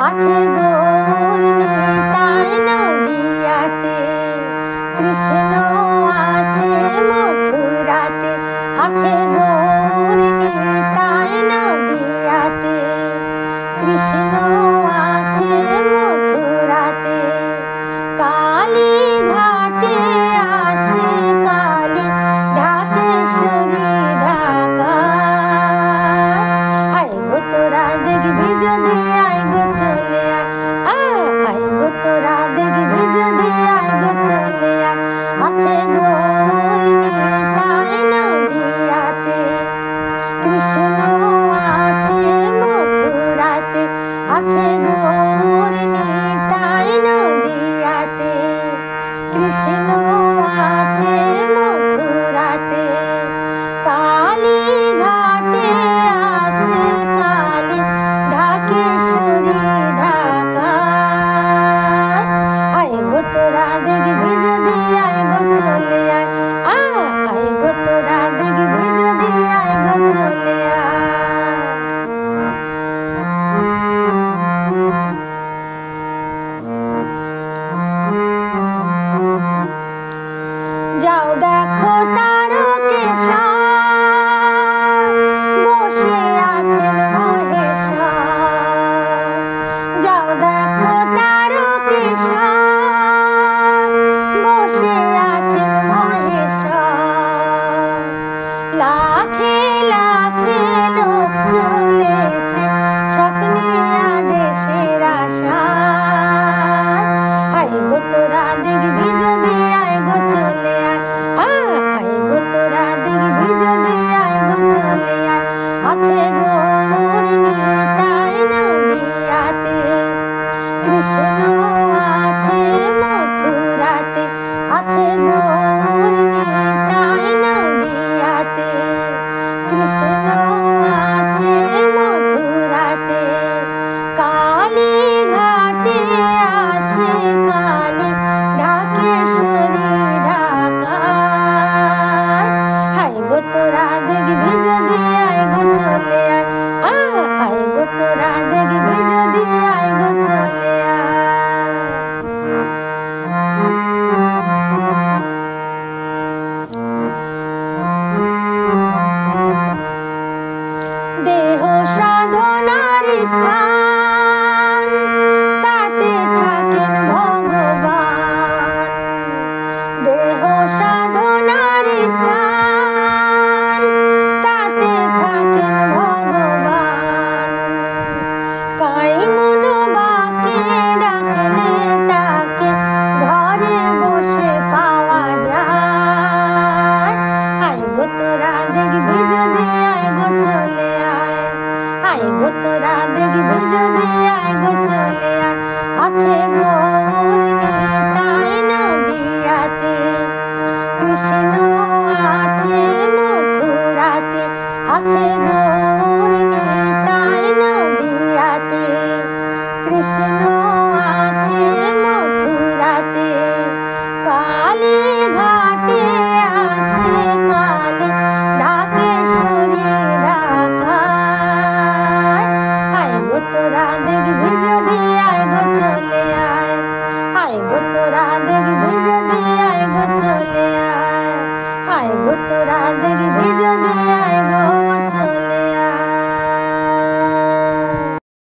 আছে গৌর নিতাই নদিয়াতে, কৃষ্ণ আছে মথুরাতে, আছে গৌর নিতাই নদিয়াতে, কৃষ্ণ আছে মথুরাতে। কালী ঘাটে আছে কালী ঢাকেশ্বরী ঢাকা, আয় গো তোরা দেখবি যদি আয় গো চলে আয়, আয় গো তোরা দেখবি যদি আয় গো চলে আয়। আছে গৌর নিতাই নদিয়াতে, কৃষ্ণ আছে মথুরাতে, আছে গৌর নিতাই নদিয়াতে, কৃষ্ণ আছে মথুরাতে। কালী ঘাটে আছে কালী ঢাকেশ্বরী ঢাকা, আয় গো তোরা দেখবি যদি আয় গো চলে আয়, আয় গো তোরা দেখবি যদি আয় গো চলে আয়। যাও দেখো তারকেশ্বর বসে আছেন মহেশ্বর, যাও দেখো তারকেশ্বর বসে আছেন মহেশ্বর। লাখে লাখে লোক চলেছে স্বপ্নে আদেশের আশায়, আয় গো তোরা দেখবি যদি আয় গো চলে আয়, আয় গো তোরা দেখবি যদি আয় গো চলে আয়। আছে গৌর নিতাই নদিয়াতে, কৃষ্ণ আছে মথুরাতে, আছে গৌর নিতাই নদিয়াতে, কৃষ্ণ আছে মথুরাতে। কালী ঘাটে আছে কালী ঢাকেশ্বরী ঢাকা, আয় গো তোরা দেখবি যদি আয় গো চলে আয়, আয় গো তোরা দেখবি যদি আয় গো চলে আয়। দেহ সাধনার স্থান, তাতে থাকেন ভগবান। দেহ সাধনার স্থান, তাতে থাকেন ভগবান। কাই মনোবাকে ডাকলে তাকে ঘরে বসে পাওয়া যায়, আয় গো তোরা দেখবি যদি আয় গো চলে আয়, আয় গো তোরা দেখবি যদি আয় গো চলে আয়। আছে গৌর নিতাই নদিয়াতে, কৃষ্ণ আছে মথুরাতে, আছে গৌর নিতাই নদিয়াতে, কৃষ্ণ আছে মথুরাতে। কালী ঘাটে আছে কালী ঢাকেশ্বরী ঢাকা, আয় গো তোরা দেখবি যদি আয় গো চলে আয়, আয় গো তোরা দেখবি যদি আয় গো চলে আয়, আয় গো তোরা দেখবি যদি আয় গো